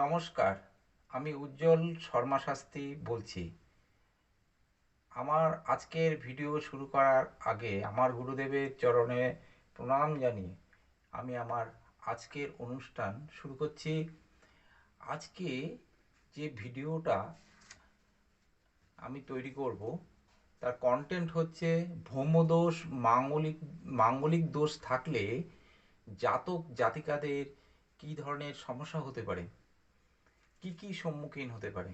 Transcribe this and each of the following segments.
নমস্কার, আমি উজ্জ্বল শর্মা শাস্ত্রী বলছি। আমার আজকের ভিডিও শুরু করার আগে আমার গুরুদেবের চরণে প্রণাম জানিয়ে আমি আমার আজকের অনুষ্ঠান শুরু করছি। আজকে যে ভিডিওটা আমি তৈরি করব তার কন্টেন্ট হচ্ছে ভৌমদোষ, মাঙ্গলিক মাঙ্গলিক দোষ থাকলে জাতক জাতিকাদের কী ধরনের সমস্যা হতে পারে, কি কি সম্মুখীন হতে পারে।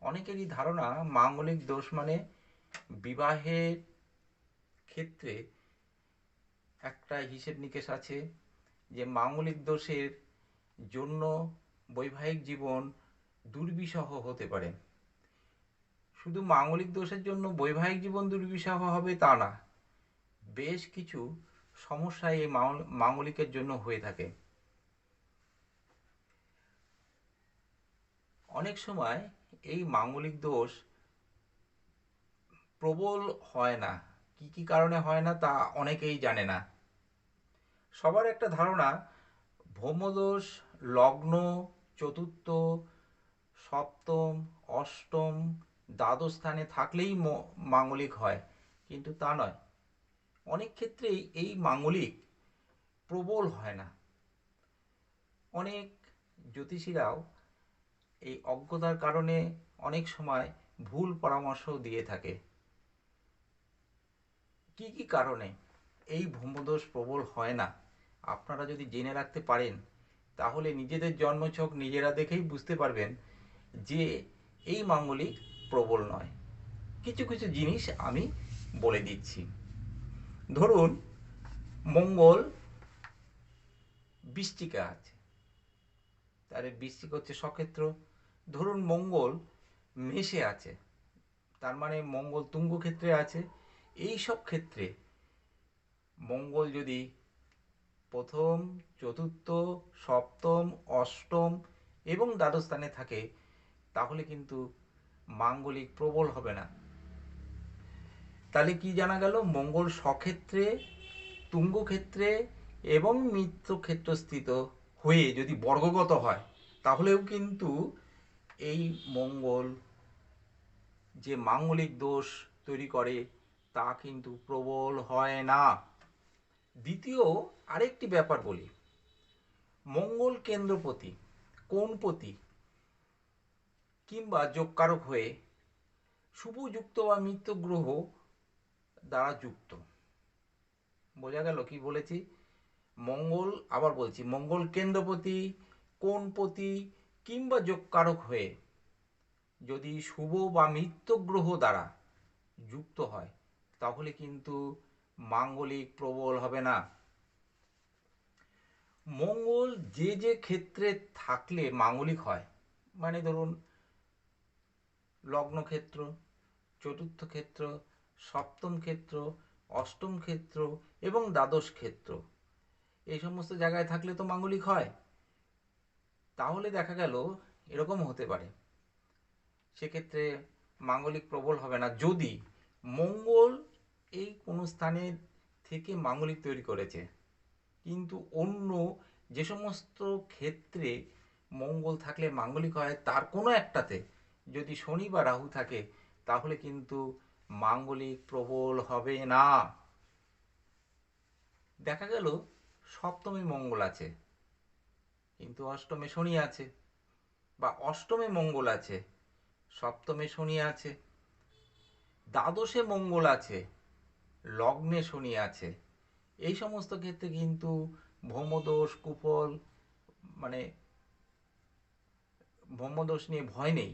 অনেকেরই ধারণা মাঙ্গলিক দোষ মানে বিবাহের ক্ষেত্রে একটা হিসেব নিকেশ আছে, যে মাঙ্গলিক দোষের জন্য বৈবাহিক জীবন দুর্বিষহ হতে পারে। শুধু মাঙ্গলিক দোষের জন্য বৈবাহিক জীবন দুর্বিষহ হবে তা না, বেশ কিছু সমস্যা এই মাঙ্গলিকের জন্য হয়ে থাকে। অনেক সময় এই মাঙ্গলিক দোষ প্রবল হয় না। কি কি কারণে হয় না তা অনেকেই জানে না। সবার একটা ধারণা ভৌমদোষ লগ্ন, চতুর্থ, সপ্তম, অষ্টম, দ্বাদশ স্থানে থাকলেই মাঙ্গলিক হয়, কিন্তু তা নয়। অনেক ক্ষেত্রেই এই মাঙ্গলিক প্রবল হয় না। অনেক জ্যোতিষীরাও এই অজ্ঞতার কারণে অনেক সময় ভুল পরামর্শ দিয়ে থাকে। কি কি কারণে এই ভৌমদোষ প্রবল হয় না আপনারা যদি জেনে রাখতে পারেন, তাহলে নিজেদের জন্মছক নিজেরা দেখেই বুঝতে পারবেন যে এই মাঙ্গলিক প্রবল নয়। কিছু কিছু জিনিস আমি বলে দিচ্ছি। ধরুন, মঙ্গল বৃশ্চিকে আছে, তাহলে বৃশ্চিক হচ্ছে সক্ষেত্র। ধরুন মঙ্গল মেষে আছে, তার মানে মঙ্গল তুঙ্গ ক্ষেত্রে আছে। এই সব ক্ষেত্রে মঙ্গল যদি প্রথম, চতুর্থ, সপ্তম, অষ্টম এবং দ্বাদশ স্থানে থাকে, তাহলে কিন্তু মাঙ্গলিক প্রবল হবে না। তাহলে কি জানা গেল? মঙ্গল স্বক্ষেত্রে, তুঙ্গ ক্ষেত্রে এবং মিত্র ক্ষেত্রস্থিত হয়ে যদি বর্গগত হয়, তাহলেও কিন্তু এই মঙ্গল যে মাঙ্গলিক দোষ তৈরি করে তা কিন্তু প্রবল হয় না। দ্বিতীয় আরেকটি ব্যাপার বলি, মঙ্গল কেন্দ্রপতি, কোণপতি কিংবা যোগকারক হয়ে শুভযুক্ত বা মিত্র গ্রহ দ্বারা যুক্ত। বোঝা গেল কি বলেছি? মঙ্গল, আবার বলছি, মঙ্গল কেন্দ্রপতি, কোণপতি কিংবা যোগকারক হয়ে যদি শুভ বা মিত্র গ্রহ দ্বারা যুক্ত হয়, তাহলে কিন্তু মাঙ্গলিক প্রবল হবে না। মঙ্গল যে যে ক্ষেত্রে থাকলে মাঙ্গলিক হয়, মানে ধরুন লগ্ন ক্ষেত্র, চতুর্থ ক্ষেত্র, সপ্তম ক্ষেত্র, অষ্টম ক্ষেত্র এবং দ্বাদশ ক্ষেত্র, এই সমস্ত জায়গায় থাকলে তো মাঙ্গলিক হয়। তাহলে দেখা গেল এরকম হতে পারে, সেক্ষেত্রে মাঙ্গলিক প্রবল হবে না। যদি মঙ্গল এই কোনো স্থানে থেকে মাঙ্গলিক তৈরি করেছে, কিন্তু অন্য যে সমস্ত ক্ষেত্রে মঙ্গল থাকলে মাঙ্গলিক হয় তার কোনো একটাতে যদি শনি বা রাহু থাকে, তাহলে কিন্তু মাঙ্গলিক প্রবল হবে না। দেখা গেল সপ্তমে মঙ্গল আছে কিন্তু অষ্টমে শনি আছে, বা অষ্টমে মঙ্গল আছে সপ্তমে শনি আছে, দ্বাদশে মঙ্গল আছে লগ্নে শনি আছে, এই সমস্ত ক্ষেত্রে কিন্তু ভৌমদোষ কুফল, মানে ব্রহ্মদোষ নিয়ে ভয় নেই।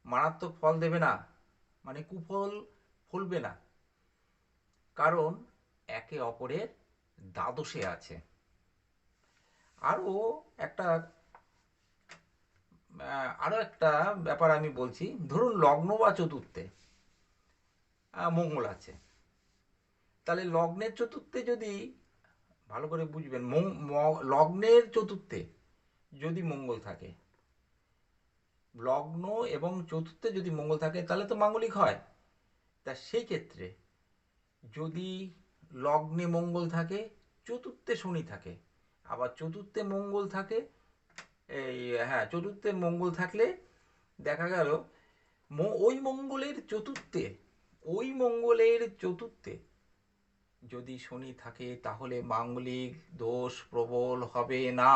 মারাত্মক ফল দেবে না, মানে কুফল ফলবে না, কারণ একে অপরের দ্বাদশে আছে। আরও একটা আরও একটা ব্যাপার আমি বলছি। ধরুন লগ্ন বা চতুর্থে মঙ্গল আছে, তাহলে লগ্নের চতুর্থে যদি, ভালো করে বুঝবেন, লগ্নের চতুর্থে যদি মঙ্গল থাকে, লগ্ন এবং চতুর্থে যদি মঙ্গল থাকে, তাহলে তো মাঙ্গলিক হয়। তা সেই ক্ষেত্রে যদি লগ্নে মঙ্গল থাকে, চতুর্থে শনি থাকে, আবার চতুর্থে মঙ্গল থাকে, এই, হ্যাঁ, চতুর্থে মঙ্গল থাকলে দেখা গেল ওই মঙ্গলের চতুর্থে, ওই মঙ্গলের চতুর্থে যদি শনি থাকে তাহলে মাঙ্গলিক দোষ প্রবল হবে না।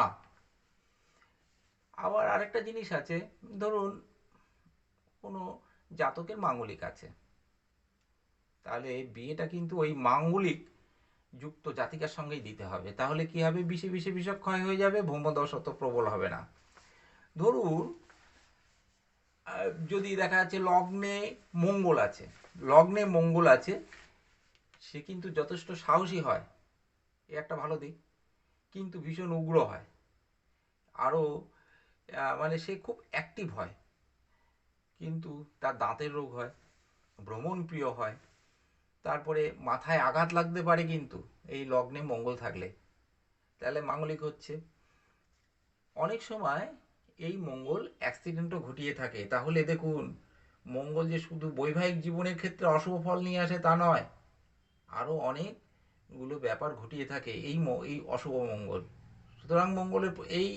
আবার আরেকটা জিনিস আছে, ধরুন কোনো জাতকের মাঙ্গলিক আছে, তাহলে বিয়েটা কিন্তু ওই মাঙ্গলিক যুক্ত জাতিকার সঙ্গেই দিতে হবে। তাহলে কি হবে, বিষে বিষে বিষক্ষয় হয়ে যাবে, ভৌমদশ অত প্রবল হবে না। ধরুন যদি দেখা যাচ্ছে লগ্নে মঙ্গল আছে, লগ্নে মঙ্গল আছে, সে কিন্তু যথেষ্ট সাহসী হয়, এ একটা ভালো দিক, কিন্তু ভীষণ উগ্র হয়, আরও মানে সে খুব অ্যাক্টিভ হয়, কিন্তু তার দাঁতের রোগ হয়, ভ্রমণ প্রিয় হয়, তারপরে মাথায় আঘাত লাগতে পারে কিন্তু এই লগ্নে মঙ্গল থাকলে, তাহলে মাঙ্গলিক হচ্ছে। অনেক সময় এই মঙ্গল অ্যাক্সিডেন্টও ঘটিয়ে থাকে। তাহলে দেখুন, মঙ্গল যে শুধু বৈবাহিক জীবনের ক্ষেত্রে অশুভ ফল নিয়ে আসে তা নয়, আরও অনেকগুলো ব্যাপার ঘটিয়ে থাকে এই অশুভ মঙ্গল। সুতরাং মঙ্গলের এই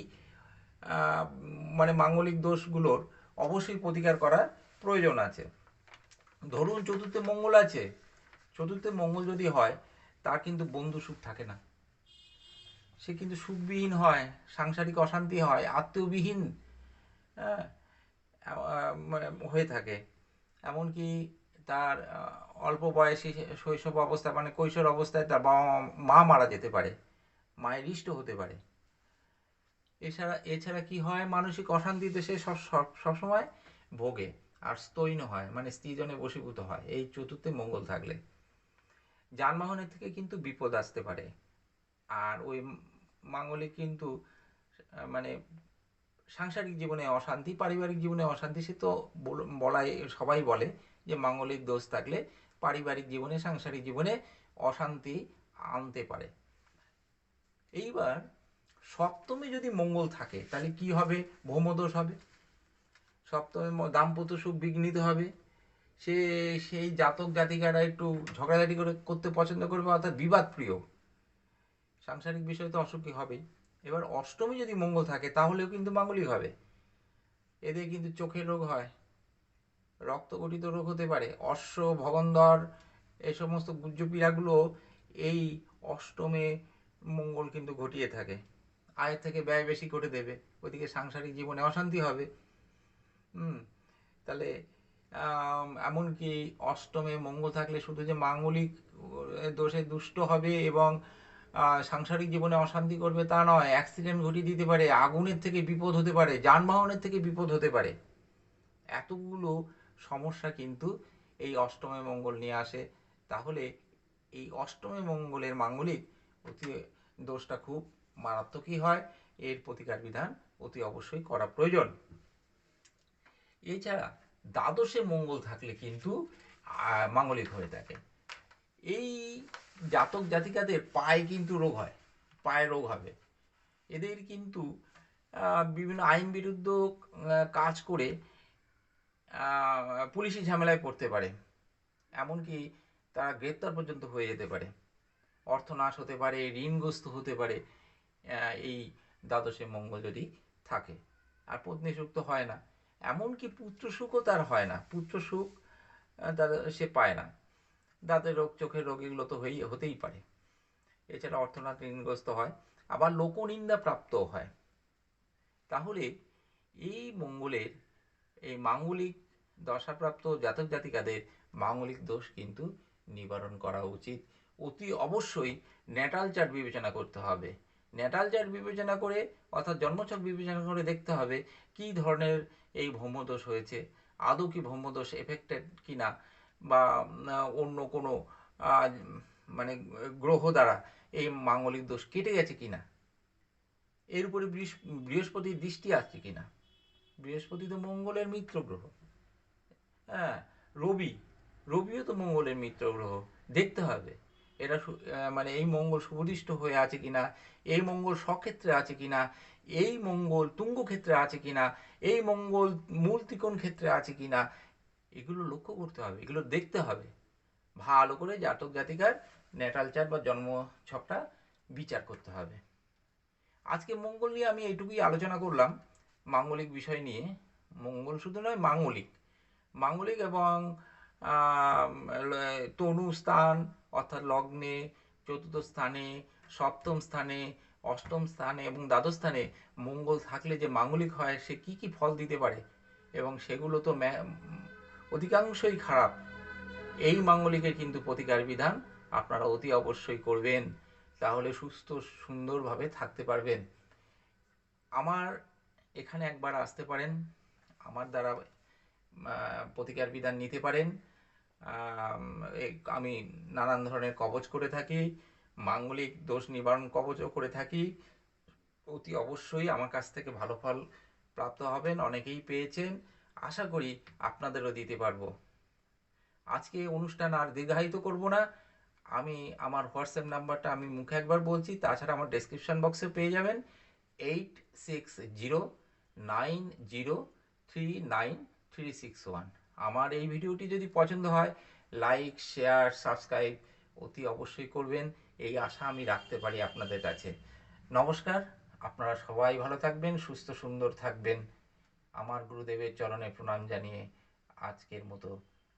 মানে মাঙ্গলিক দোষগুলোর অবশ্যই প্রতিকার করার প্রয়োজন আছে। ধরুন চতুর্থে মঙ্গল আছে, চতুর্থে মঙ্গল যদি হয়, তার কিন্তু বন্ধু সুখ থাকে না, সে কিন্তু সুখবিহীন হয়, সাংসারিক অশান্তি হয়, আত্মীয়বিহীন হ্যাঁ, মানে হয়ে থাকে। এমনকি তার অল্প বয়সী শৈশব অবস্থায় মানে কৈশোর অবস্থায় তার বাবা মা মারা যেতে পারে, মায়ের ইষ্ট হতে পারে। এছাড়া কি হয়, মানসিক অশান্তিতে সে সবসময় ভোগে, আর স্তৈন হয় মানে স্ত্রীজনে বশীভূত হয় এই চতুর্থে মঙ্গল থাকলে। যানবাহনের থেকে কিন্তু বিপদ আসতে পারে। আর ওই মাঙ্গলিক কিন্তু মানে সাংসারিক জীবনে অশান্তি, পারিবারিক জীবনে অশান্তি, সে তো বলাই, সবাই বলে যে মাঙ্গলিক দোষ থাকলে পারিবারিক জীবনে সাংসারিক জীবনে অশান্তি আনতে পারে। এইবার সপ্তমে যদি মঙ্গল থাকে তাহলে কি হবে, ভৌমদোষ হবে, সপ্তমে দাম্পত্য সুখ বিঘ্নিত হবে, সে সেই জাতক জাতিকারা একটু ঝগড়াঝাটি করতে পছন্দ করবে, অর্থাৎ বিবাদ প্রিয়, সাংসারিক বিষয় তো অসুখী হবেই। এবার অষ্টমী যদি মঙ্গল থাকে তাহলেও কিন্তু মাঙ্গলিক হবে, এদের কিন্তু চোখের রোগ হয়, রক্তগঠিত রোগ হতে পারে, অশ্ব ভগন্দর এই সমস্ত গুজ্জ পীড়াগুলো এই অষ্টমে মঙ্গল কিন্তু ঘটিয়ে থাকে। আয়ের থেকে ব্যয় বেশি করে দেবে, ওইদিকে সাংসারিক জীবনে অশান্তি হবে। হুম, তাহলে এমনকি অষ্টমে মঙ্গল থাকলে শুধু যে মাঙ্গলিক দোষে দুষ্ট হবে এবং সাংসারিক জীবনে অশান্তি করবে তা নয়, অ্যাক্সিডেন্ট ঘটিয়ে দিতে পারে, আগুনের থেকে বিপদ হতে পারে, যানবাহনের থেকে বিপদ হতে পারে। এতগুলো সমস্যা কিন্তু এই অষ্টমে মঙ্গল নিয়ে আসে। তাহলে এই অষ্টমে মঙ্গলের মাঙ্গলিক অতি দোষটা খুব মারাত্মকই হয়, এর প্রতিকার বিধান অতি অবশ্যই করা প্রয়োজন। এছাড়া দ্বাদশে মঙ্গল থাকলে কিন্তু মাঙ্গলিক হয়ে থাকে। এই জাতক জাতিকাদের পায়ে কিন্তু রোগ হয়, পায়ে রোগ হবে, এদের কিন্তু বিভিন্ন আইন বিরুদ্ধ কাজ করে পুলিশি ঝামেলায় পড়তে পারে, এমনকি তারা গ্রেপ্তার পর্যন্ত হয়ে যেতে পারে, অর্থনাশ হতে পারে, ঋণগ্রস্ত হতে পারে এই দ্বাদশে মঙ্গল যদি থাকে। আর পত্নী সুখ তো হয় না, এমনকি পুত্র সুখও তার হয় না, পুত্র সুখ তার সে পায় না, দাঁতের রোগ, চোখের রোগ, এগুলো তো হতেই পারে। এছাড়া অর্থনাথ ঋণগ্রস্ত হয়, আবার লোকনিন্দা প্রাপ্তও হয়। তাহলে এই মঙ্গলের এই মাঙ্গলিক দশাপ্রাপ্ত জাতক জাতিকাদের মাঙ্গলিক দোষ কিন্তু নিবারণ করা উচিত। অতি অবশ্যই ন্যাটাল চার্ট বিবেচনা করতে হবে, ন্যাটাল চার্ট বিবেচনা করে অর্থাৎ জন্মছক বিবেচনা করে দেখতে হবে কি ধরনের এই ভৌমদোষ হয়েছে, আদৌ কি ভৌমদোষ এফেক্টেড কিনা, বা অন্য কোনো মানে গ্রহ দ্বারা এই মাঙ্গলিক দোষ কেটে গেছে কিনা, এর উপরে বৃহস্পতির দৃষ্টি আসছে কিনা। বৃহস্পতি তো মঙ্গলের মিত্র গ্রহ, হ্যাঁ, রবি, রবিও তো মঙ্গলের মিত্র গ্রহ, দেখতে হবে এরা মানে এই মঙ্গল সুবদিষ্ট হয়ে আছে কিনা, এই মঙ্গল স্বক্ষেত্রে আছে কিনা, এই মঙ্গল তুঙ্গ ক্ষেত্রে আছে কিনা, এই মঙ্গল মূল ত্রিকোণ ক্ষেত্রে আছে কিনা, এগুলো লক্ষ্য করতে হবে, এগুলো দেখতে হবে, ভালো করে জাতক জাতিকার ন্যাটাল চার্ট বা জন্ম ছকটা বিচার করতে হবে। আজকে মঙ্গল নিয়ে আমি এইটুকুই আলোচনা করলাম, মাঙ্গলিক বিষয় নিয়ে। মঙ্গল শুধু নয়, মাঙ্গলিক মাঙ্গলিক এবং তনু স্থান, অর্থাৎ লগ্নে, চতুর্থ স্থানে, সপ্তম স্থানে, অষ্টম স্থানে এবং দ্বাদশ স্থানে মঙ্গল থাকলে যে মাঙ্গলিক হয় সে কি কি ফল দিতে পারে, এবং সেগুলো তো অধিকাংশই খারাপ। এই মাঙ্গলিকের কিন্তু প্রতিকার বিধান আপনারা অতি অবশ্যই করবেন, তাহলে সুস্থ সুন্দরভাবে থাকতে পারবেন। আমার এখানে একবার আসতে পারেন, আমার দ্বারা প্রতিকার বিধান নিতে পারেন। আমি নানান ধরনের কবচ করে থাকি, মাঙ্গলিক দোষ নিবারণ কবচও করে থাকি। অতি অবশ্যই আমার কাছ থেকে ভালো ফল প্রাপ্ত হবেন, অনেকেই পেয়েছেন, আশা করি আপনাদেরও দিতে পারবো। আজকে অনুষ্ঠান আর দীর্ঘায়িত করব না। আমি আমার হোয়াটসঅ্যাপ নাম্বারটা আমি মুখে একবার বলছি, তাছাড়া আমার ডেসক্রিপশন বক্সে পেয়ে যাবেন। 8609039361। আমার এই ভিডিওটি যদি পছন্দ হয়, লাইক, শেয়ার, সাবস্ক্রাইব অতি অবশ্যই করবেন, এই আশা আমি রাখতে পারি আপনাদের কাছে। নমস্কার, আপনারা সবাই ভালো থাকবেন, সুস্থ সুন্দর থাকবেন। আমার গুরুদেবের চরণে প্রণাম জানিয়ে আজকের মতো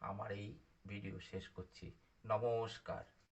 আমার এই ভিডিও শেষ করছি। নমস্কার।